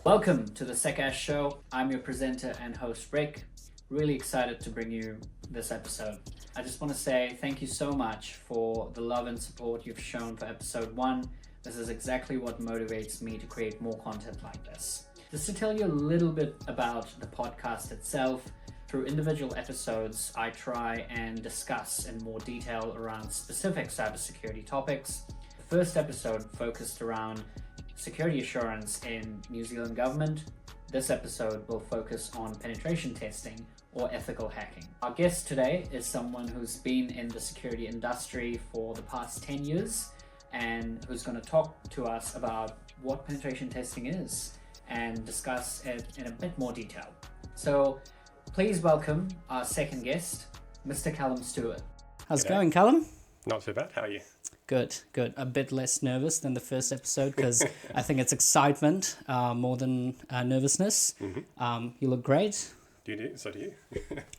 Welcome to the C&A Show. I'm your presenter and host, Rick. Really excited to bring you this episode. I just want to say thank you so much for the love and support you've shown for episode 1. This is exactly what motivates me to create more content like this. Just to tell you a little bit about the podcast itself, through individual episodes, I try and discuss in more detail around specific cybersecurity topics. The first episode focused around security assurance in New Zealand government. This episode will focus on penetration testing or ethical hacking. Our guest today is someone who's been in the security industry for the past 10 years and who's going to talk to us about what penetration testing is and discuss it in a bit more detail. So please welcome our second guest, Mr. Callum Stewart. How's it going, Callum? Not too bad. How are you? Good. A bit less nervous than the first episode because I think it's excitement more than nervousness. Mm-hmm. You look great. So do you.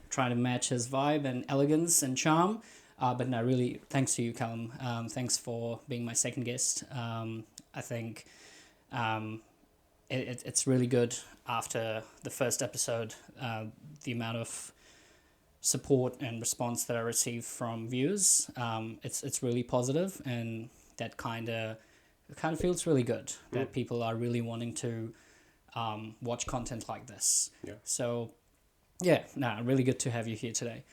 Trying to match his vibe and elegance and charm. But no, really, thanks to you, Callum. Thanks for being my second guest. I think it's really good after the first episode, the amount of support and response that I receive from viewers. It's really positive, and that kind of feels really good that people are really wanting to watch content like this. Yeah. So really good to have you here today.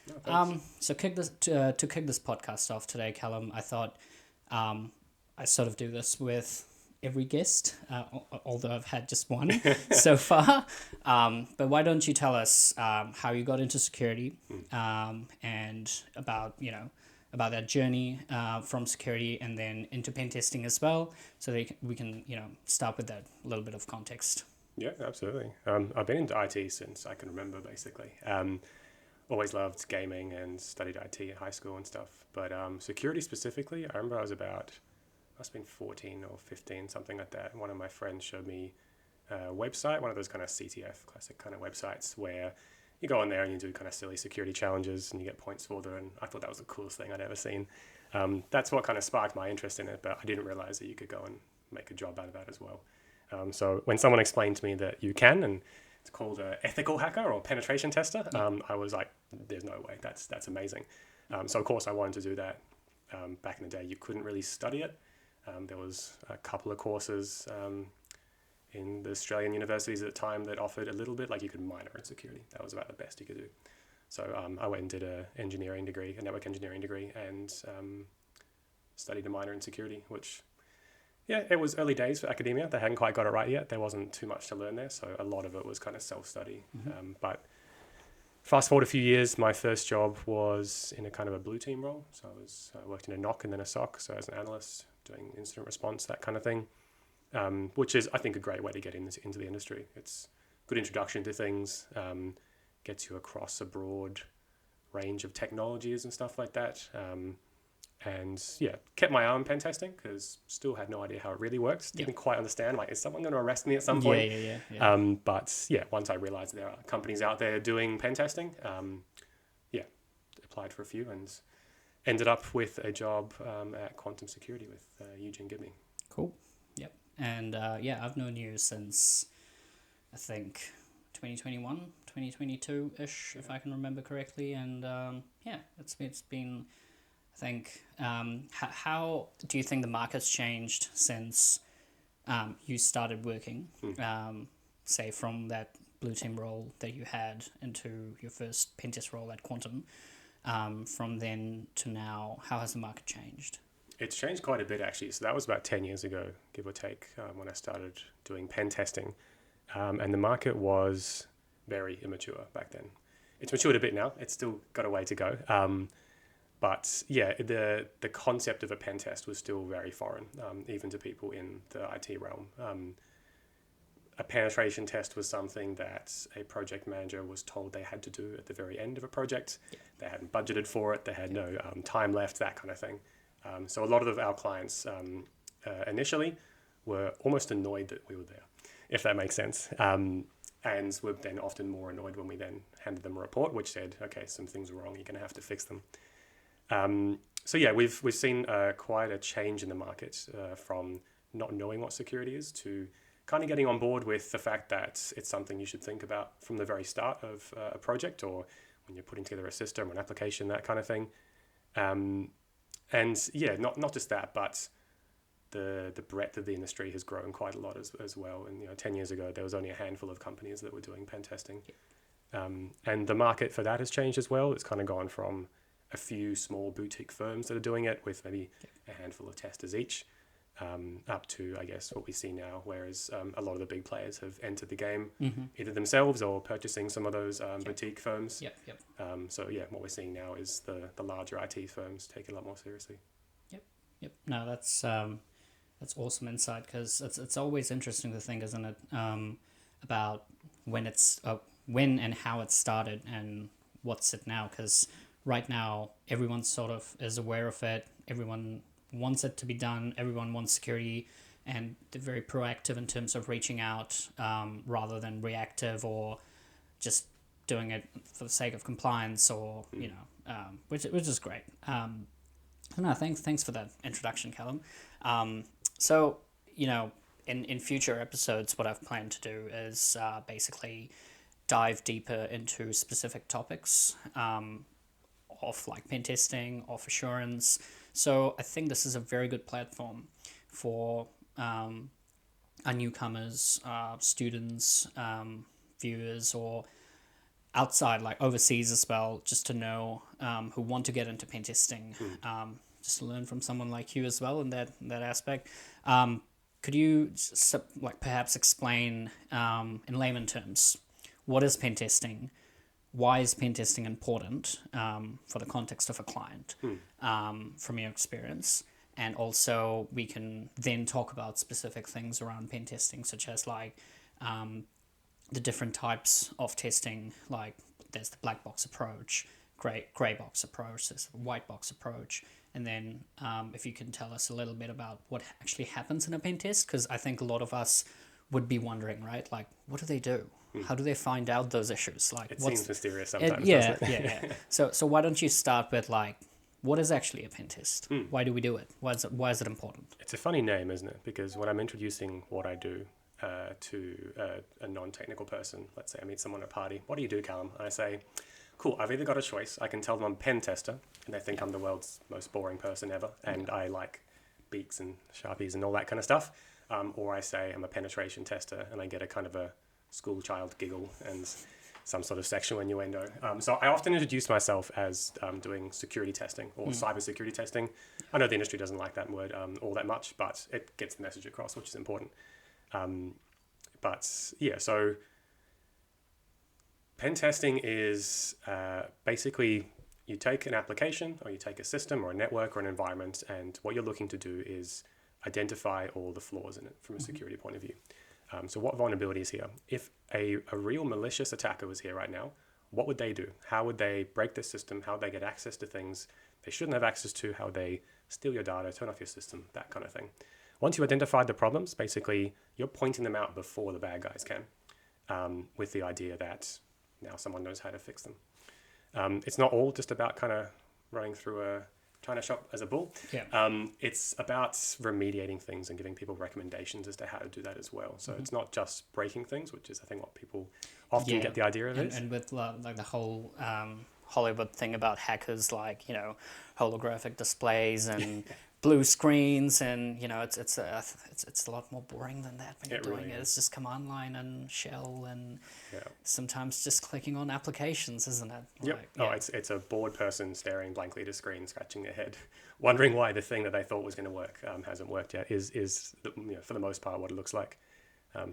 So to kick this podcast off today, Callum, I thought I sort of do this with every guest, although I've had just one so far. But why don't you tell us how you got into security and about that journey from security and then into pen testing as well, so that we can start with that little bit of context. Yeah, absolutely. I've been into IT since I can remember, basically. Always loved gaming and studied IT at high school and stuff. But security specifically, I remember I was must have been 14 or 15, something like that. One of my friends showed me a website, one of those kind of CTF, classic kind of websites, where you go on there and you do kind of silly security challenges and you get points for them. And I thought that was the coolest thing I'd ever seen. That's what kind of sparked my interest in it, but I didn't realize that you could go and make a job out of that as well. So when someone explained to me that you can, and it's called an ethical hacker or penetration tester, I was like, there's no way, that's amazing. So of course I wanted to do that. Back in the day, you couldn't really study it. There was a couple of courses in the Australian universities at the time that offered a little bit, like you could minor in security. That was about the best you could do. So I went and did a network engineering degree, and studied a minor in security, which, yeah, it was early days for academia. They hadn't quite got it right yet. There wasn't too much to learn there, so a lot of it was kind of self-study. But fast forward a few years, my first job was in a kind of a blue team role. So I worked in a NOC and then a SOC, so as an analyst, doing incident response, that kind of thing, which is, I think, a great way to get into the industry. It's a good introduction to things, gets you across a broad range of technologies and stuff like that. And yeah, kept my eye on pen testing because still had no idea how it really works. Didn't quite understand, like, is someone going to arrest me at some point? Yeah. But yeah, once I realized there are companies out there doing pen testing, applied for a few and ended up with a job at Quantum Security with Eugene Gibney. Cool. Yep. And I've known you since, I think, 2021, 2022-ish, if I can remember correctly. And it's been, I think, how do you think the market's changed since you started working, say from that blue team role that you had into your first pen test role at Quantum? From then to now, how has the market changed? It's changed quite a bit, actually. So that was about 10 years ago, give or take, when I started doing pen testing. And the market was very immature back then. It's matured a bit now. It's still got a way to go. But yeah, the concept of a pen test was still very foreign, even to people in the IT realm. A penetration test was something that a project manager was told they had to do at the very end of a project. Yeah. They hadn't budgeted for it. They had no time left, that kind of thing. So a lot of our clients initially were almost annoyed that we were there, if that makes sense. And were then often more annoyed when we then handed them a report, which said, okay, some things were wrong. You're going to have to fix them. So yeah, we've seen quite a change in the market from not knowing what security is to kind of getting on board with the fact that it's something you should think about from the very start of a project, or when you're putting together a system or an application, that kind of thing. And yeah, not just that, but the breadth of the industry has grown quite a lot as well. And 10 years ago, there was only a handful of companies that were doing pen testing. And the market for that has changed as well. It's kind of gone from a few small boutique firms that are doing it with maybe a handful of testers each, up to, I guess, what we see now, whereas a lot of the big players have entered the game, either themselves or purchasing some of those boutique firms. So yeah, what we're seeing now is the larger IT firms take it a lot more seriously. No, that's awesome insight, because it's always interesting to think, isn't it, about when and how it started and what's it now, because right now everyone sort of is aware of it, everyone wants it to be done, everyone wants security, and they're very proactive in terms of reaching out, rather than reactive or just doing it for the sake of compliance, or which is great. No, thanks for that introduction, Callum. So in future episodes, what I've planned to do is basically dive deeper into specific topics of like pen testing, of assurance. So I think this is a very good platform for our newcomers, students, viewers, or outside, like overseas as well, just to know, who want to get into pen testing, just to learn from someone like you as well in that aspect. Could you perhaps explain in layman terms, what is pen testing? Why is pen testing important for the context of a client, from your experience? And also we can then talk about specific things around pen testing, such as like the different types of testing. Like there's the black box approach, grey box approach, there's the white box approach. And then if you can tell us a little bit about what actually happens in a pen test, because I think a lot of us would be wondering, right? Like, what do they do? How do they find out those issues? Like, it seems mysterious sometimes. Doesn't it? Yeah. So why don't you start with like, what is actually a pen test? Why do we do it? Why is it important? It's a funny name, isn't it? Because when I'm introducing what I do to a non-technical person, let's say I meet someone at a party, what do you do, Callum? And I say, cool, I've either got a choice. I can tell them I'm a pen tester, and they think I'm the world's most boring person ever, and I like beaks and Sharpies and all that kind of stuff. Or I say I'm a penetration tester, and I get a kind of a school child giggle and some sort of sexual innuendo. So I often introduce myself as doing security testing or cybersecurity testing. I know the industry doesn't like that word all that much, but it gets the message across, which is important. But yeah, so pen testing is basically you take an application or you take a system or a network or an environment, and what you're looking to do is identify all the flaws in it from a security point of view. So what vulnerability is here? If a real malicious attacker was here right now, what would they do? How would they break the system? How would they get access to things they shouldn't have access to? How would they steal your data, turn off your system, that kind of thing? Once you identified the problems, basically you're pointing them out before the bad guys can, with the idea that now someone knows how to fix them. It's not all just about kind of running through a China shop as a bull. It's about remediating things and giving people recommendations as to how to do that as well. So it's not just breaking things, which is I think what people often get the idea of it. And with like the whole Hollywood thing about hackers, like holographic displays and blue screens, and it's a lot more boring than that when you're doing it. It's just command line and shell, and sometimes just clicking on applications, isn't it? It's a bored person staring blankly at a screen, scratching their head, wondering why the thing that they thought was going to work hasn't worked yet. Is for the most part what it looks like.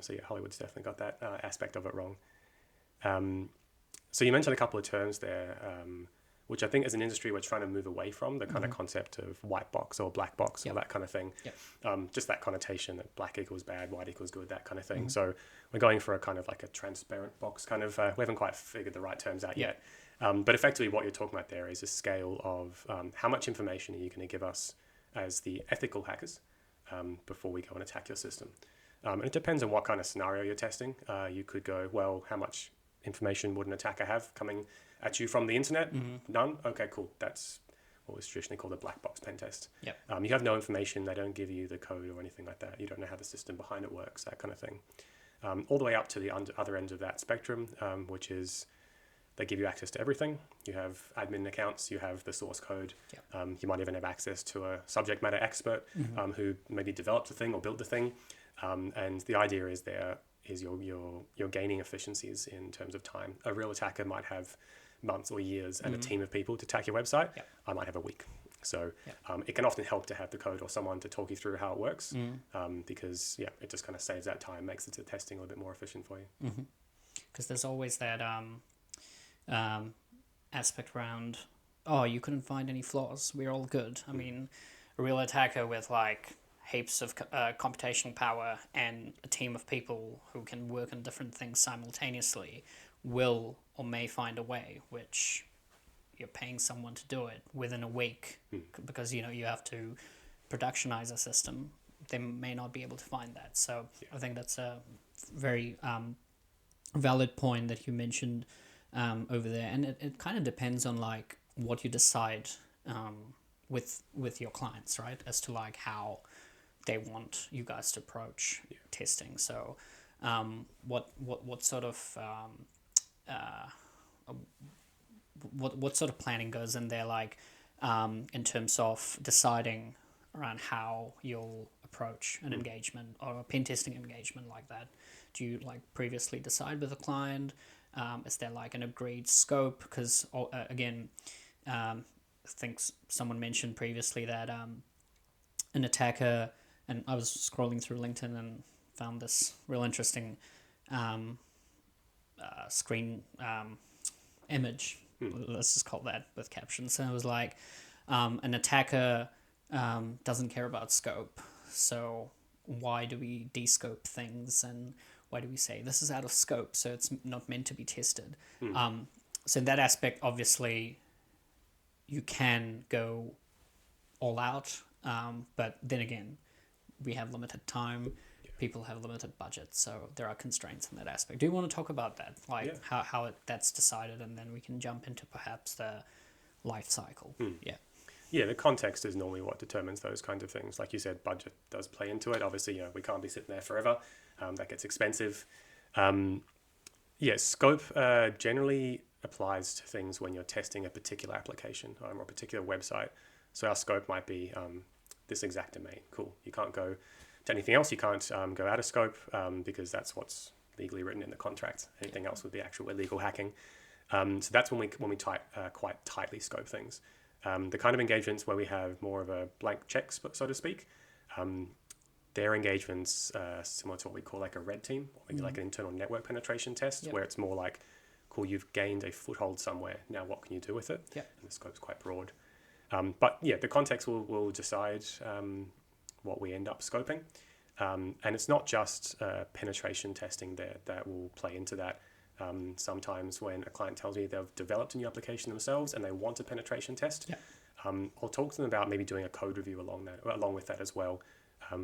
So yeah, Hollywood's definitely got that aspect of it wrong. So you mentioned a couple of terms there, which I think as an industry we're trying to move away from, the kind of concept of white box or black box or that kind of thing. Just that connotation that black equals bad, white equals good, that kind of thing. So we're going for a kind of like a transparent box kind of, we haven't quite figured the right terms out yet. But effectively what you're talking about there is a scale of how much information are you going to give us as the ethical hackers before we go and attack your system. And it depends on what kind of scenario you're testing. You could go, well, how much information would an attacker have coming at you from the internet? None? Okay, cool. what was traditionally called a black box pen test. Yep. You have no information. They don't give you the code or anything like that. You don't know how the system behind it works, that kind of thing. All the way up to the other end of that spectrum, which is they give you access to everything. You have admin accounts, you have the source code. Yep. You might even have access to a subject matter expert who maybe developed the thing or built the thing. And the idea is you're gaining efficiencies in terms of time. A real attacker might have months or years and a team of people to attack your website. Yep. I might have a week. So it can often help to have the code or someone to talk you through how it works because it just kind of saves that time, makes the testing a little bit more efficient for you. Because there's always that aspect around, oh, you couldn't find any flaws, we're all good. I mean, a real attacker with like heaps of computational power and a team of people who can work on different things simultaneously will or may find a way, which you're paying someone to do it within a week because you have to productionize a system. They may not be able to find that. So I think that's a very valid point that you mentioned over there, and it kind of depends on like what you decide with your clients, right, as to like how they want you guys to approach testing. So what sort of what sort of planning goes in there, like in terms of deciding around how you'll approach an engagement or a pen testing engagement like that? Do you like previously decide with a client? Is there like an agreed scope? Because again, I think someone mentioned previously that an attacker, and I was scrolling through LinkedIn and found this real interesting screen image, let's just call that, with captions. And it was like, an attacker doesn't care about scope. So why do we descope things, and why do we say this is out of scope, so it's not meant to be tested? So in that aspect, obviously, you can go all out, but then again, we have limited time. People have limited budget, so there are constraints in that aspect. Do you want to talk about that, like how that's decided, and then we can jump into perhaps the life cycle? Yeah, the context is normally what determines those kinds of things. Like you said, budget does play into it. Obviously, we can't be sitting there forever. That gets expensive. Scope generally applies to things when you're testing a particular application or a particular website. So our scope might be this exact domain. Cool. You can't go to anything else. You can't go out of scope because that's what's legally written in the contract. Anything else would be actual illegal hacking. So that's when we quite tightly scope things. The kind of engagements where we have more of a blank check, so to speak, their engagements similar to what we call like a red team, or maybe like an internal network penetration test, where it's more like, cool, you've gained a foothold somewhere. Now what can you do with it? And the scope's quite broad. But the context will decide what we end up scoping. And it's not just penetration testing there that will play into that. Sometimes when a client tells me they've developed a new application themselves and they want a penetration test, I'll talk to them about maybe doing a code review along with that as well,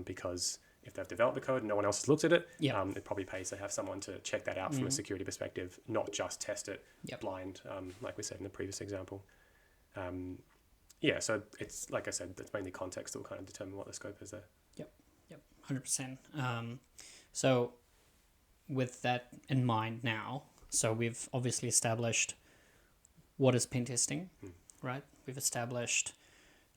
because if they've developed the code and no one else has looked at it, it probably pays to have someone to check that out from a security perspective, not just test it blind, like we said in the previous example. So it's, like I said, it's mainly context that will kind of determine what the scope is there. 100%. So with that in mind now, so we've obviously established what is pen testing, right? We've established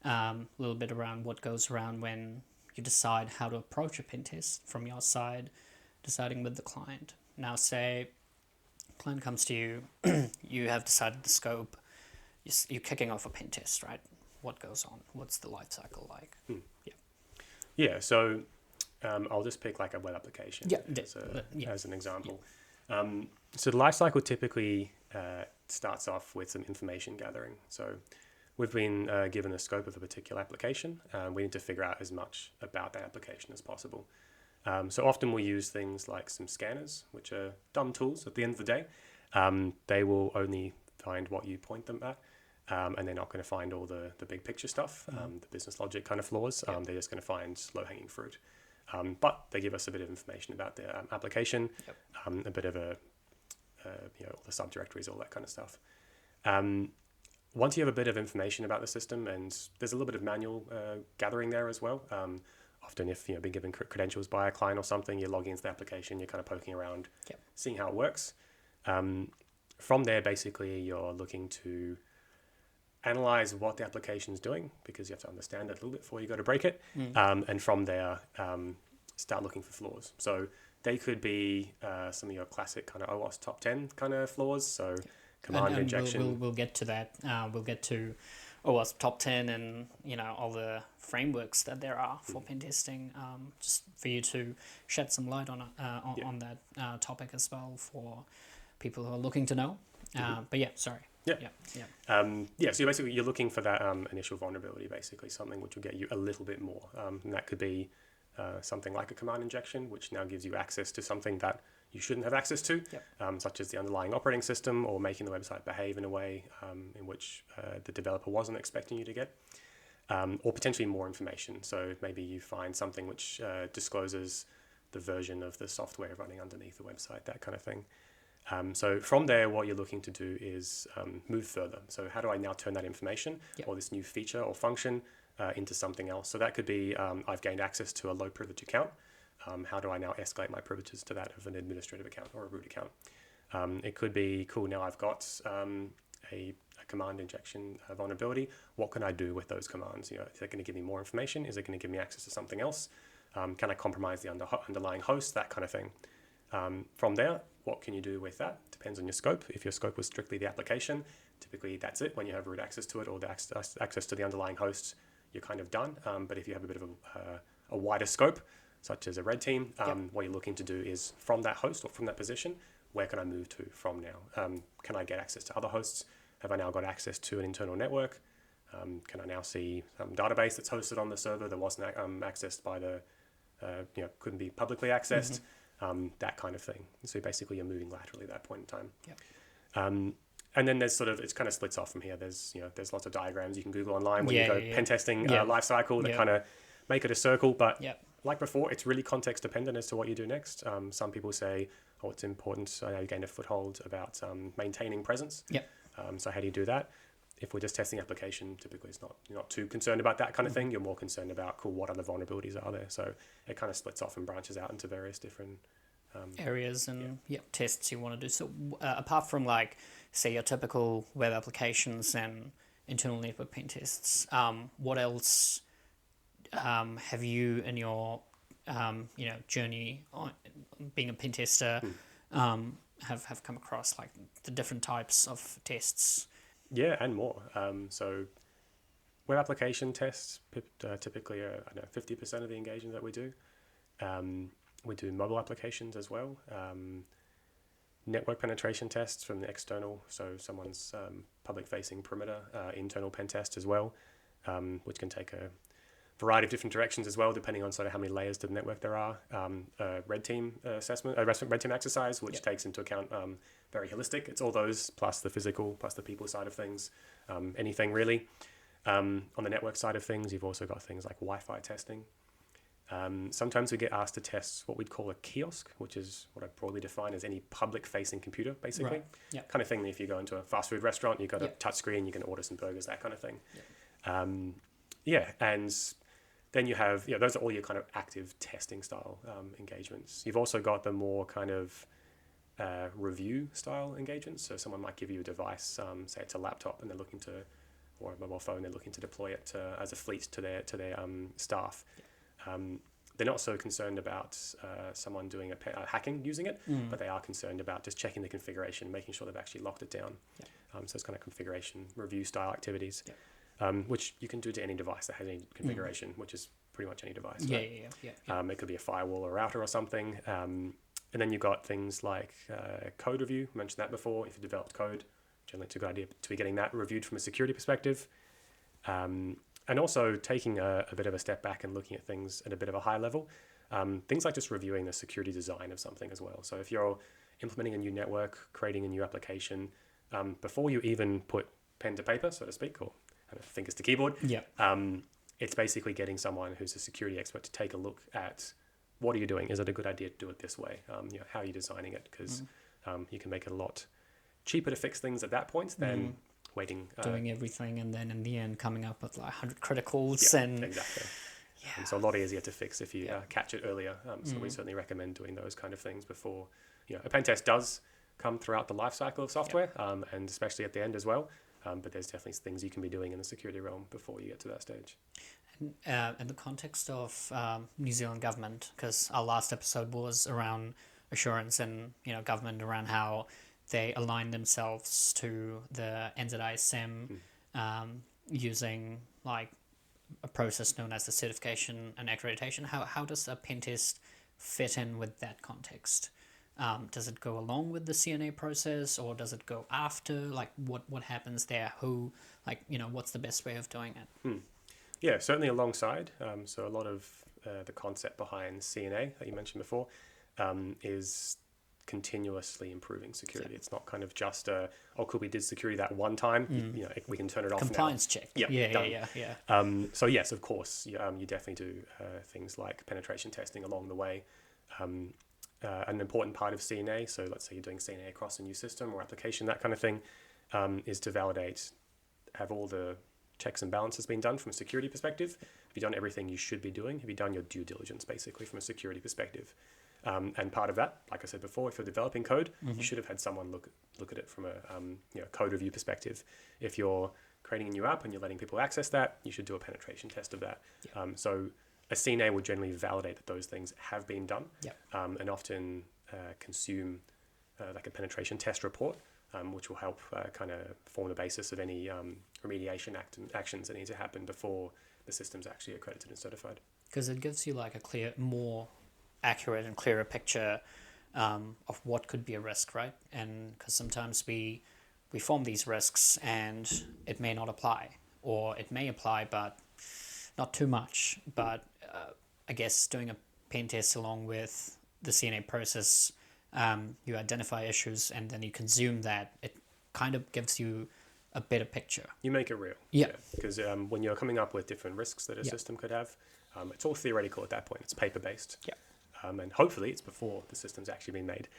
a little bit around what goes around when you decide how to approach a pen test from your side, deciding with the client. Now say client comes to you, you have decided the scope, you're kicking off a pen test, right? What goes on? What's the life cycle like? So I'll just pick like a web application as an example. So the life cycle typically starts off with some information gathering. So we've been given a scope of a particular application. We need to figure out as much about that application as possible. So often we use things like some scanners, which are dumb tools at the end of the day. They will only find what you point them at. And they're not going to find all the big picture stuff, the business logic kind of flaws. They're just going to find low-hanging fruit. But they give us a bit of information about their application, a bit of all the subdirectories, all that kind of stuff. once you have a bit of information about the system, and there's a little bit of manual gathering there as well. Often if been given credentials by a client or something, you're logging into the application, you're kind of poking around, seeing how it works. From there, basically, you're looking to analyze what the application is doing, because you have to understand it a little bit before you go to break it. And from there, start looking for flaws. So they could be some of your classic kind of OWASP top 10 kind of flaws. So command injection. We'll get to that. We'll get to OWASP top 10 and all the frameworks that there are for pen testing. Just for you to shed some light on that topic as well for people who are looking to know. But yeah, sorry. So you're looking for that initial vulnerability, basically something which will get you a little bit more. And that could be something like a command injection, which now gives you access to something that you shouldn't have access to, such as the underlying operating system, or making the website behave in a way in which the developer wasn't expecting you to get, or potentially more information. So maybe you find something which discloses the version of the software running underneath the website, that kind of thing. So from there, what you're looking to do is move further. So how do I now turn that information or this new feature or function into something else? So that could be I've gained access to a low privilege account. How do I now escalate my privileges to that of an administrative account or a root account? It could be, cool, now I've got a command injection vulnerability. What can I do with those commands? Is it going to give me more information? Is it going to give me access to something else? Can I compromise the underlying host? That kind of thing. From there, what can you do with that? Depends on your scope. If your scope was strictly the application, typically that's it. When you have root access to it or the access to the underlying hosts, you're kind of done. But if you have a bit of a wider scope, such as a red team, what you're looking to do is from that host or from that position, where can I move to from now? Can I get access to other hosts? Have I now got access to an internal network? Can I now see some database that's hosted on the server that wasn't accessed by couldn't be publicly accessed? That kind of thing. So basically you're moving laterally at that point in time. And then there's it kind of splits off from here. There's lots of diagrams you can Google online when you go pen testing lifecycle that kind of make it a circle. But like before, it's really context dependent as to what you do next. Some people say, oh, it's important. I know you gained a foothold about maintaining presence. So how do you do that? If we're just testing application, typically you're not too concerned about that kind of thing. You're more concerned about, cool, what other vulnerabilities are there? So it kind of splits off and branches out into various different areas and tests you want to do. So apart from say your typical web applications and internal network pen tests, what else have you in your journey on being a pen tester have come across, the different types of tests? Yeah, and more. So web application tests typically are 50% of the engagement that we do. We do mobile applications as well. Network penetration tests from the external, so someone's public-facing perimeter, internal pen test as well, which can take a variety of different directions as well, depending on how many layers to the network there are. Red team assessment, red team exercise, which takes into account very holistic. It's all those plus the physical, plus the people side of things, anything really. On the network side of things, you've also got things like Wi-Fi testing. Sometimes we get asked to test what we'd call a kiosk, which is what I broadly define as any public-facing computer, basically. Kind of thing that if you go into a fast food restaurant, you've got a touch screen, you can order some burgers, that kind of thing. And then you have, those are all your kind of active testing style engagements. You've also got the more kind of review style engagements. So someone might give you a device, say it's a laptop, and they're looking to, or a mobile phone, they're looking to deploy it as a fleet to their staff. They're not so concerned about someone doing hacking using it, but they are concerned about just checking the configuration, making sure they've actually locked it down. So it's kind of configuration review style activities, which you can do to any device that has any configuration, which is pretty much any device. Right? It could be a firewall or router or something. And then you've got things like code review. I mentioned that before. If you developed code, generally it's a good idea to be getting that reviewed from a security perspective. And also taking a bit of a step back and looking at things at a bit of a high level. Things like just reviewing the security design of something as well. So if you're implementing a new network, creating a new application, before you even put pen to paper, so to speak, or fingers to keyboard, it's basically getting someone who's a security expert to take a look at what are you doing? Is it a good idea to do it this way? How are you designing it? Because you can make it a lot cheaper to fix things at that point than waiting. Doing everything, and then in the end coming up with like 100 criticals. Yeah, And exactly. yeah. So a lot easier to fix if you Yeah. catch it earlier. So we certainly recommend doing those kind of things before. A pen test does come throughout the life cycle of software, and especially at the end as well. But there's definitely things you can be doing in the security realm before you get to that stage. In the context of New Zealand government, because our last episode was around assurance and government, around how they align themselves to the NZ SIM using like a process known as the certification and accreditation. How does a pen test fit in with that context? Does it go along with the C&A process, or does it go after? Like what happens there? What's the best way of doing it? Yeah, certainly alongside. So a lot of the concept behind C&A that you mentioned before is continuously improving security. It's not kind of just cool, we did security that one time. We can turn it off Compliance now. check. Yeah, done. Yeah. So yes, of course, you definitely do things like penetration testing along the way. An important part of C&A, so let's say you're doing C&A across a new system or application, that kind of thing, is to validate, have all the checks and balances been done from a security perspective? Have you done everything you should be doing? Have you done your due diligence, basically, from a security perspective? And part of that, like I said before, if you're developing code, you should have had someone look at it from a code review perspective. If you're creating a new app and you're letting people access that, you should do a penetration test of that. So a C&A will generally validate that those things have been done, and often consume like a penetration test report, which will help kind of form the basis of any remediation actions that need to happen before the system's actually accredited and certified. Because it gives you like a more accurate and clearer picture of what could be a risk, right? And because sometimes we form these risks and it may not apply, or it may apply but not too much. But I guess doing a pen test along with the C&A process, you identify issues and then you consume that. It kind of gives you a better picture. You make it real. Yeah. Because when you're coming up with different risks that a system could have, it's all theoretical at that point. It's paper-based. Yeah. And hopefully it's before the system's actually been made.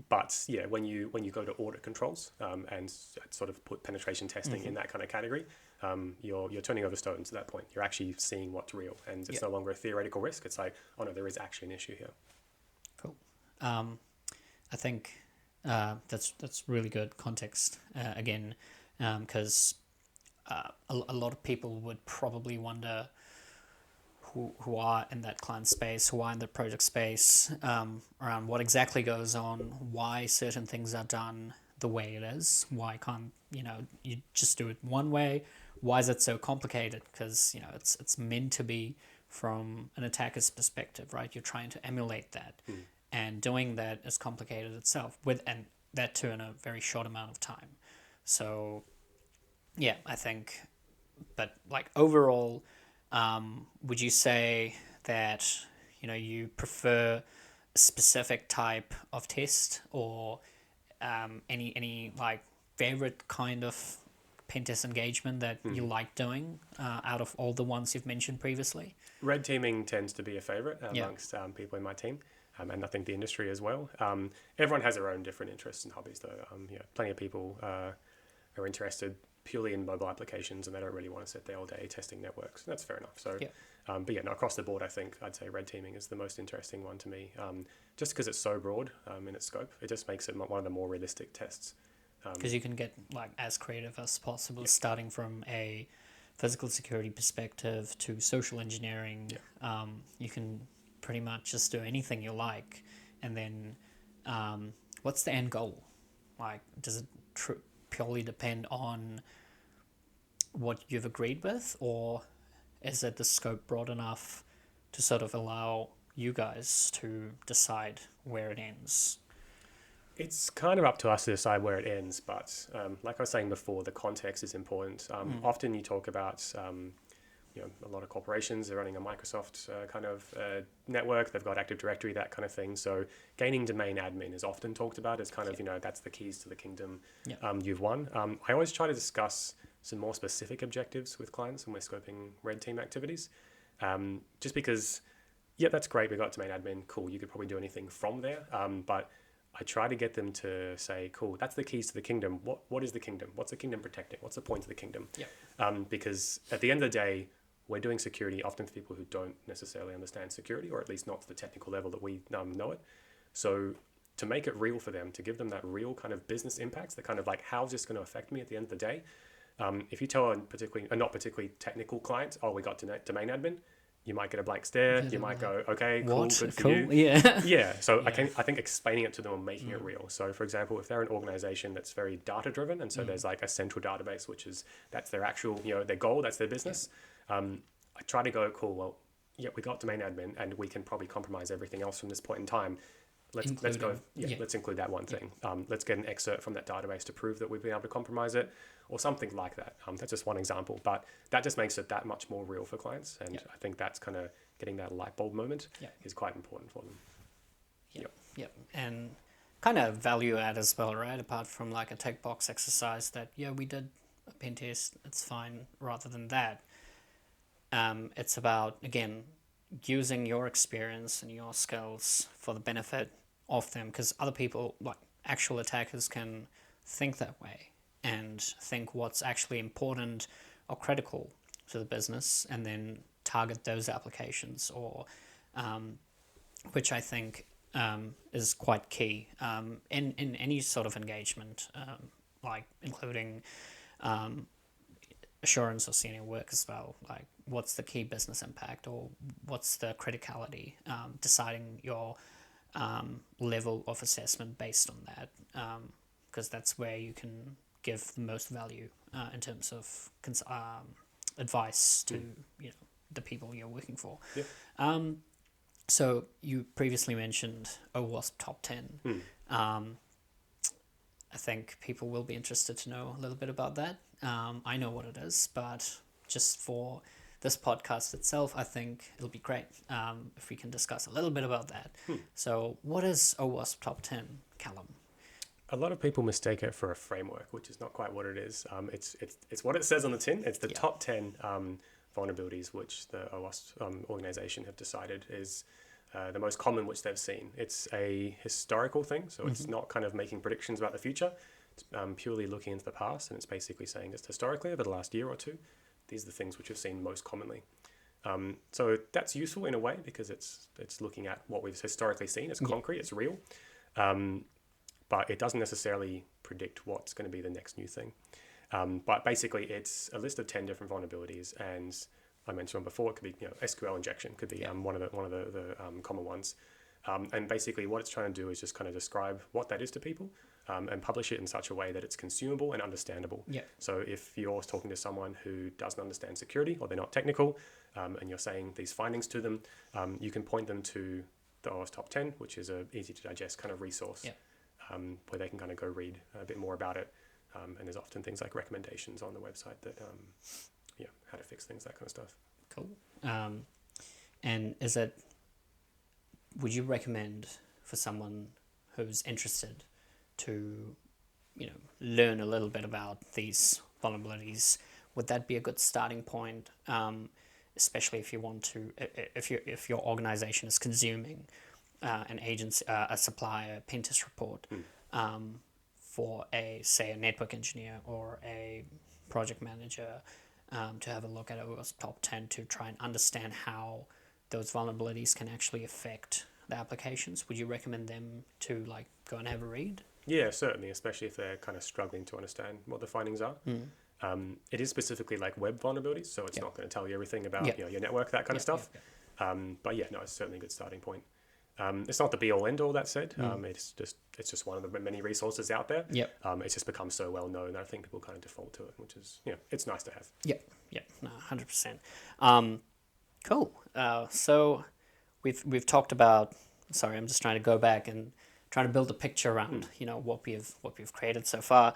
But yeah, when you go to audit controls and sort of put penetration testing in that kind of category, you're turning over stones at that point. You're actually seeing what's real, and it's no longer a theoretical risk. It's like, oh no, there is actually an issue here. Cool. I think that's really good context again, because a lot of people would probably wonder who are in that client space, who are in the project space, around what exactly goes on, why certain things are done the way it is, why can't you just do it one way, why is it so complicated? Because it's meant to be from an attacker's perspective, right? You're trying to emulate that, and doing that is complicated itself, and that too in a very short amount of time. So yeah, I think, but like overall, would you say that you prefer a specific type of test, or any like favorite kind of pen test engagement that you like doing out of all the ones you've mentioned previously? Red teaming tends to be a favorite amongst people in my team, and I think the industry as well. Everyone has their own different interests and hobbies, though. Plenty of people are interested purely in mobile applications, and they don't really want to sit there all day testing networks. That's fair enough. So, across the board, I'd say red teaming is the most interesting one to me, just because it's so broad in its scope. It just makes it one of the more realistic tests. Because you can get like as creative as possible, starting from a physical security perspective to social engineering. You can pretty much just do anything you like, and then what's the end goal? Like, does it purely depend on what you've agreed with, or is it the scope broad enough to sort of allow you guys to decide where it ends? It's kind of up to us to decide where it ends, but like I was saying before, the context is important. Often you talk about a lot of corporations are running a Microsoft kind of network. They've got Active Directory, that kind of thing. So gaining domain admin is often talked about as kind of, that's the keys to the kingdom you've won. I always try to discuss some more specific objectives with clients when we're scoping red team activities. Just because, that's great. We got domain admin. Cool. You could probably do anything from there. But I try to get them to say, cool, that's the keys to the kingdom. What is the kingdom? What's the kingdom protecting? What's the point of the kingdom? Yeah. Because at the end of the day, we're doing security often for people who don't necessarily understand security, or at least not to the technical level that we know it. So to make it real for them, to give them that real kind of business impacts, the kind of like, how's this going to affect me at the end of the day? If you tell a not particularly technical client, oh, we got domain admin, you might get a blank stare. You might go, okay, cool, What? good for Cool. you. Yeah. Yeah. So Yeah. I think explaining it to them and making it real. So for example, if they're an organization that's very data driven, and so there's like a central database, that's their actual, their goal, that's their business. I try to go, cool, well, yeah, we got domain admin and we can probably compromise everything else from this point in time. Let's go. Let's include that one thing. Let's get an excerpt from that database to prove that we've been able to compromise it, or something like that. That's just one example, but that just makes it that much more real for clients. And I think that's kind of getting that light bulb moment is quite important for them. Yep. And kind of value add as well, right? Apart from like a tick box exercise that, we did a pen test, it's fine. Rather than that, it's about, again, using your experience and your skills for the benefit of them, because other people, like actual attackers, can think that way and think what's actually important or critical to the business, and then target those applications, or which I think is quite key in any sort of engagement, like including assurance or C&A work as well. Like, what's the key business impact, or what's the criticality? Deciding your level of assessment based on that, because that's where you can give the most value in terms of advice to the people you're working for. So you previously mentioned OWASP top 10. I think people will be interested to know a little bit about that. I know what it is, but just for this podcast itself, I think it'll be great if we can discuss a little bit about that. So what is OWASP top 10, Callum? A lot of people mistake it for a framework, which is not quite what it is. It's what it says on the tin. It's the top 10 vulnerabilities which the OWASP organization have decided is the most common which they've seen. It's a historical thing, so it's not kind of making predictions about the future. It's purely looking into the past, and it's basically saying that historically, over the last year or two, these are the things which we've seen most commonly. So that's useful in a way, because it's looking at what we've historically seen. It's concrete, it's real, but it doesn't necessarily predict what's going to be the next new thing. But basically, it's a list of 10 different vulnerabilities, and I mentioned before, it could be SQL injection could be one of the common ones. And basically, what it's trying to do is just kind of describe what that is to people, and publish it in such a way that it's consumable and understandable. So if you're talking to someone who doesn't understand security, or they're not technical, and you're saying these findings to them, you can point them to the OWASP top 10, which is a easy to digest kind of resource, where they can kind of go read a bit more about it. And there's often things like recommendations on the website that, how to fix things, that kind of stuff. Cool. And would you recommend for someone who's interested to, learn a little bit about these vulnerabilities, would that be a good starting point? Especially if you want to, if your organization is consuming an agency, a supplier pen test report for a network engineer or a project manager, to have a look at OWASP top 10 to try and understand how those vulnerabilities can actually affect the applications. Would you recommend them to go and have a read? Yeah, certainly, especially if they're kind of struggling to understand what the findings are. It is specifically like web vulnerabilities, so it's not going to tell you everything about your network, that kind of stuff. But it's certainly a good starting point. It's not the be all end all, that said. It's just one of the many resources out there. It's just become so well known that I think people kind of default to it, which is it's nice to have. No, 100%. Cool. So we've talked about. Sorry, I'm just trying to go back and trying to build a picture around what we've created so far.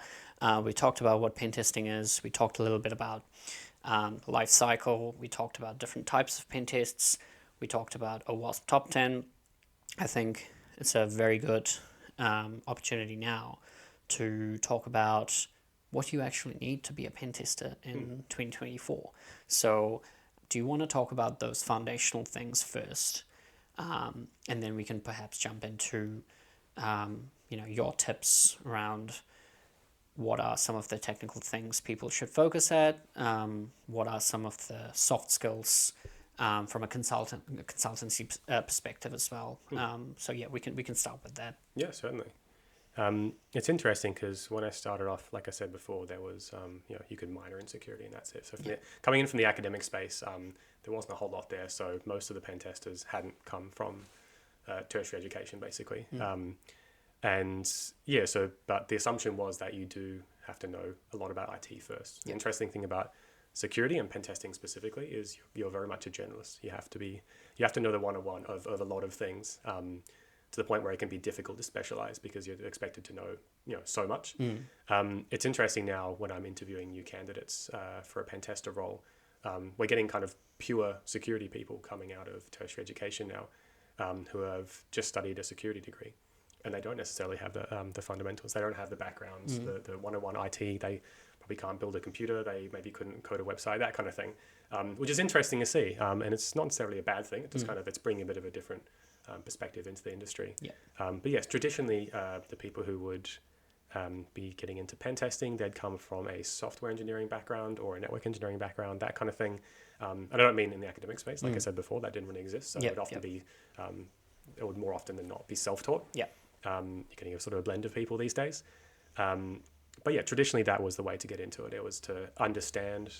We talked about what pen testing is. We talked a little bit about Lifecycle. We talked about different types of pen tests. We talked about OWASP top 10. I think it's a very good opportunity now to talk about what you actually need to be a pen tester in 2024. So do you want to talk about those foundational things first? And then we can perhaps jump into your tips around what are some of the technical things people should focus at, what are some of the soft skills from a consultancy perspective as well. So yeah, we can start with that. Yeah, certainly. It's interesting because when I started off, like I said before, there was, you could minor in security and that's it. So coming in from the academic space, there wasn't a whole lot there. So most of the pen testers hadn't come from tertiary education, basically. But the assumption was that you do have to know a lot about IT first. The interesting thing about security and pen testing specifically is you're very much a generalist. You have to know the 101 of a lot of things. To the point where it can be difficult to specialize because you're expected to know, so much. It's interesting now when I'm interviewing new candidates for a pen tester role, we're getting kind of pure security people coming out of tertiary education now, who have just studied a security degree, and they don't necessarily have the fundamentals. They don't have the backgrounds, the 101 IT. They probably can't build a computer. They maybe couldn't code a website, that kind of thing, which is interesting to see. And it's not necessarily a bad thing. It just it's bringing a bit of a different perspective into the industry. But yes, traditionally, the people who would be getting into pen testing, they'd come from a software engineering background or a network engineering background, that kind of thing. And I don't mean in the academic space, like I said before, that didn't really exist. So it would often be, it would more often than not be self-taught. You're getting a sort of a blend of people these days. But yeah, traditionally that was the way to get into it. It was to understand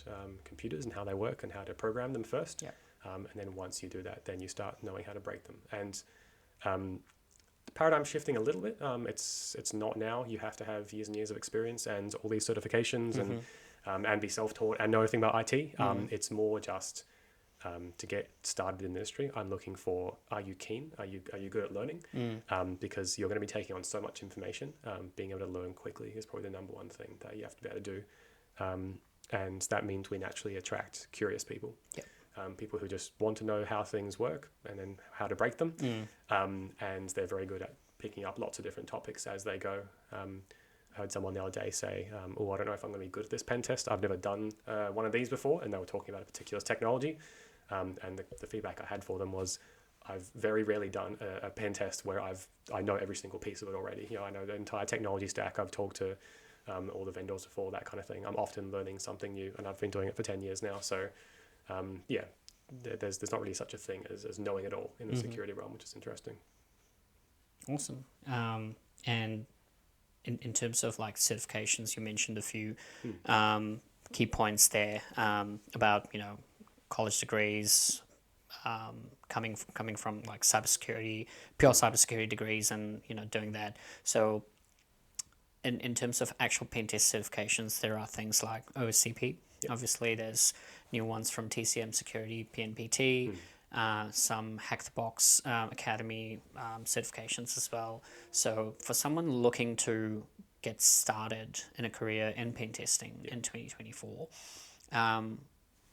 computers and how they work and how to program them first. And then once you do that, then you start knowing how to break them. And the paradigm's shifting a little bit. It's not now. You have to have years and years of experience and all these certifications and be self-taught and know everything about IT. It's more just to get started in the industry. I'm looking for, are you keen? Are you good at learning? Because you're going to be taking on so much information. Being able to learn quickly is probably the number one thing that you have to be able to do. And that means we naturally attract curious people. People who just want to know how things work and then how to break them. And they're very good at picking up lots of different topics as they go. I heard someone the other day say, I don't know if I'm going to be good at this pen test. I've never done one of these before. And they were talking about a particular technology. And the feedback I had for them was, I've very rarely done a pen test where I know every single piece of it already. I know the entire technology stack. I've talked to all the vendors before, that kind of thing. I'm often learning something new, and I've been doing it for 10 years now. So there's not really such a thing as knowing it all in the security realm, which is interesting. Awesome. And in terms of like certifications, you mentioned a few key points there about college degrees, coming from like pure cybersecurity degrees, and doing that. So in terms of actual pen test certifications, there are things like OSCP. Obviously, there's new ones from TCM Security, PNPT, some Hack the Box Academy certifications as well. So for someone looking to get started in a career in pen testing in 2024,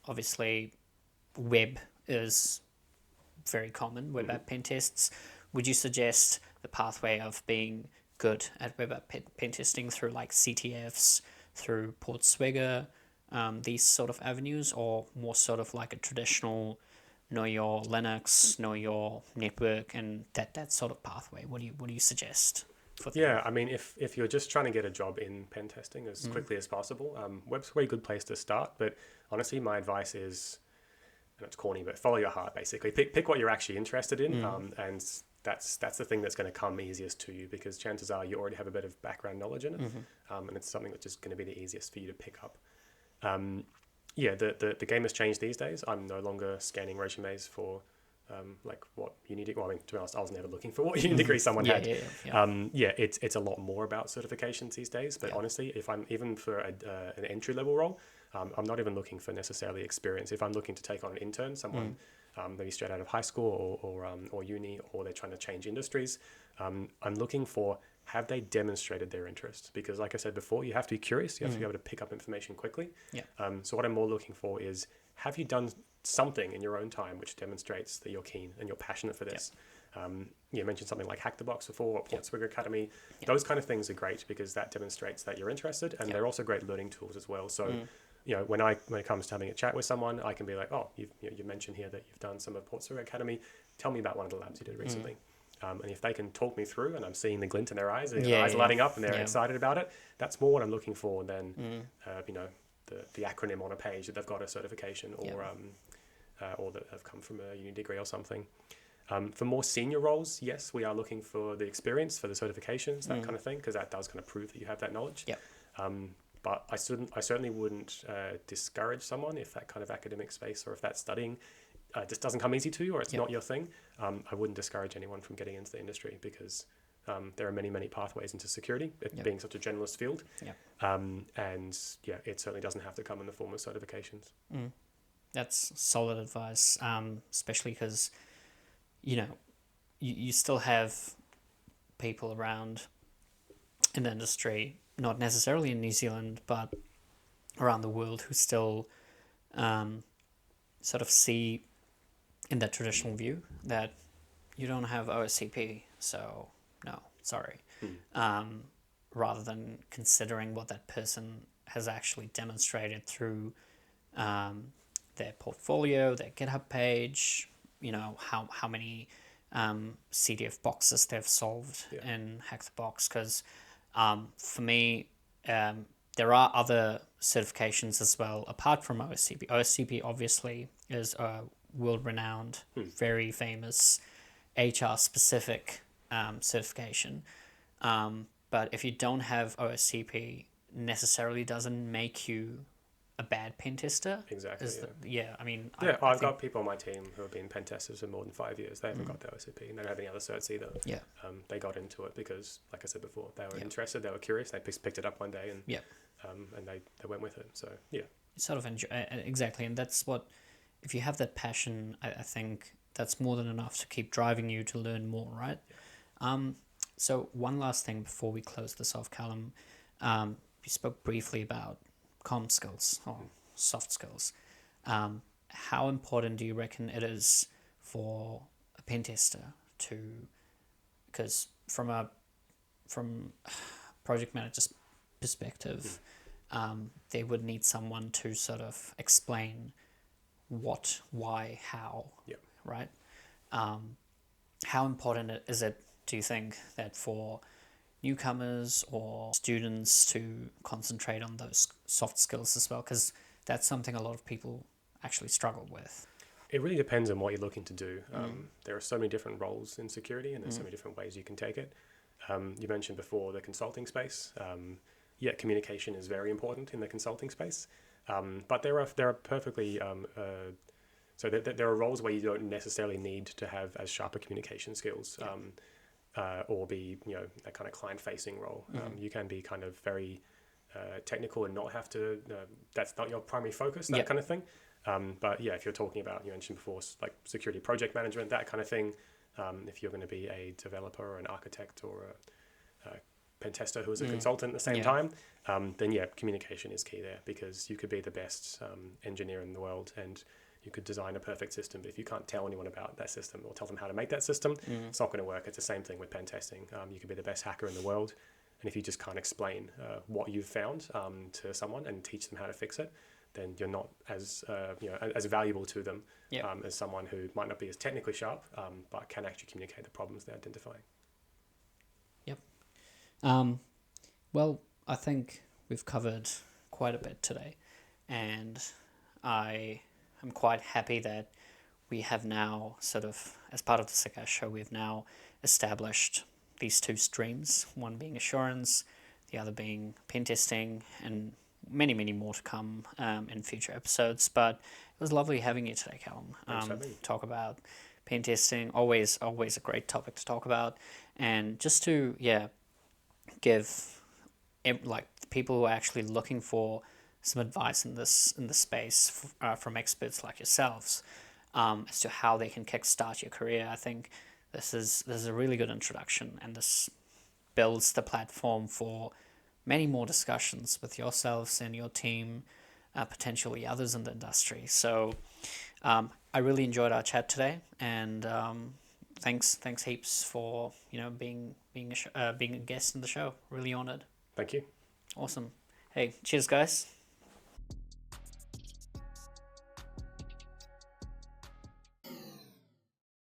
obviously web is very common, web app pen tests. Would you suggest the pathway of being good at web app pen testing through like CTFs, through Portswigger, these sort of avenues, or more sort of like a traditional know your Linux, know your network, and that sort of pathway? What do you suggest for them? Yeah, I mean, if you're just trying to get a job in pen testing as quickly as possible, web's a very good place to start. But honestly, my advice is, and it's corny, but follow your heart. Basically, pick what you're actually interested in, and that's the thing that's going to come easiest to you, because chances are you already have a bit of background knowledge in it, and it's something that's just going to be the easiest for you to pick up. The game has changed these days. I'm no longer scanning resumes for like what uni degree. Well, I mean, to be honest, I was never looking for what uni degree someone had. It's a lot more about certifications these days. But honestly, if I'm even for an entry level role, I'm not even looking for necessarily experience. If I'm looking to take on an intern, someone maybe straight out of high school or uni, or they're trying to change industries, I'm looking for, have they demonstrated their interest? Because like I said before, you have to be curious. You have to be able to pick up information quickly. So what I'm more looking for is, have you done something in your own time which demonstrates that you're keen and you're passionate for this? You mentioned something like Hack the Box before, or Portswigger Academy. Those kind of things are great because that demonstrates that you're interested, and they're also great learning tools as well. So when it comes to having a chat with someone, I can be like, oh, you mentioned here that you've done some of Portswigger Academy. Tell me about one of the labs you did recently. And if they can talk me through and I'm seeing the glint in their eyes, and their Yeah, eyes yeah. lighting up and they're Yeah. excited about it, that's more what I'm looking for than, the acronym on a page that they've got a certification or that have come from a uni degree or something. For more senior roles, yes, we are looking for the experience, for the certifications, that kind of thing, because that does kind of prove that you have that knowledge. Yep. But I certainly wouldn't discourage someone if that kind of academic space or if that studying just doesn't come easy to you or it's not your thing. I wouldn't discourage anyone from getting into the industry because there are many, many pathways into security, it being such a generalist field. Yep. And yeah, it certainly doesn't have to come in the form of certifications. That's solid advice, especially because, you still have people around in the industry, not necessarily in New Zealand, but around the world, who still sort of see in that traditional view that you don't have OSCP, so no, sorry. Rather than considering what that person has actually demonstrated through their portfolio, their GitHub page, how many CDF boxes they've solved in Hack the Box. Because for me, there are other certifications as well apart from OSCP. OSCP obviously is a world-renowned, very famous HR-specific certification. But if you don't have OSCP, necessarily doesn't make you a bad pen tester. Exactly. I mean, I've got people on my team who have been pen testers for more than 5 years. They haven't got the OSCP and they don't have any other certs either. Yeah. They got into it because, like I said before, they were interested, they were curious, they picked it up one day and they went with it. So yeah, sort of enjoy exactly, and that's what, if you have that passion, I think that's more than enough to keep driving you to learn more, right? So one last thing before we close this off, Callum. You spoke briefly about comm skills or soft skills. How important do you reckon it is for a pen tester to, because from project manager's perspective, they would need someone to sort of explain what, why, how, right? How important is it, do you think, that for newcomers or students to concentrate on those soft skills as well? Because that's something a lot of people actually struggle with. it really depends on what you're looking to do. There are so many different roles in security and there's so many different ways you can take it. You mentioned before the consulting space. Communication is very important in the consulting space. But there are perfectly so there are roles where you don't necessarily need to have as sharp a communication skills or be that kind of client-facing role. You can be kind of very technical and not have to. That's not your primary focus. That kind of thing. But yeah, if you're talking about, you mentioned before, like security project management, that kind of thing. If you're going to be a developer or an architect or a pen tester who is a consultant at the same time, then communication is key there, because you could be the best engineer in the world and you could design a perfect system, but if you can't tell anyone about that system or tell them how to make that system, it's not going to work. It's the same thing with pen testing. You could be the best hacker in the world, and if you just can't explain what you've found to someone and teach them how to fix it, then you're not as as valuable to them as someone who might not be as technically sharp, but can actually communicate the problems they're identifying. Well, I think we've covered quite a bit today, and I am quite happy that we have now sort of, as part of the Sick Show, we've now established these two streams, one being assurance, the other being pen testing, and many, many more to come in future episodes. But it was lovely having you today, Callum. Talk about pen testing, always a great topic to talk about, and just to give like people who are actually looking for some advice in this space from experts like yourselves as to how they can kickstart your career. I think this is a really good introduction, and this builds the platform for many more discussions with yourselves and your team, potentially others in the industry. So I really enjoyed our chat today, and thanks heaps for being a guest in the show. Really honored. Thank you. Awesome. Hey, cheers, guys.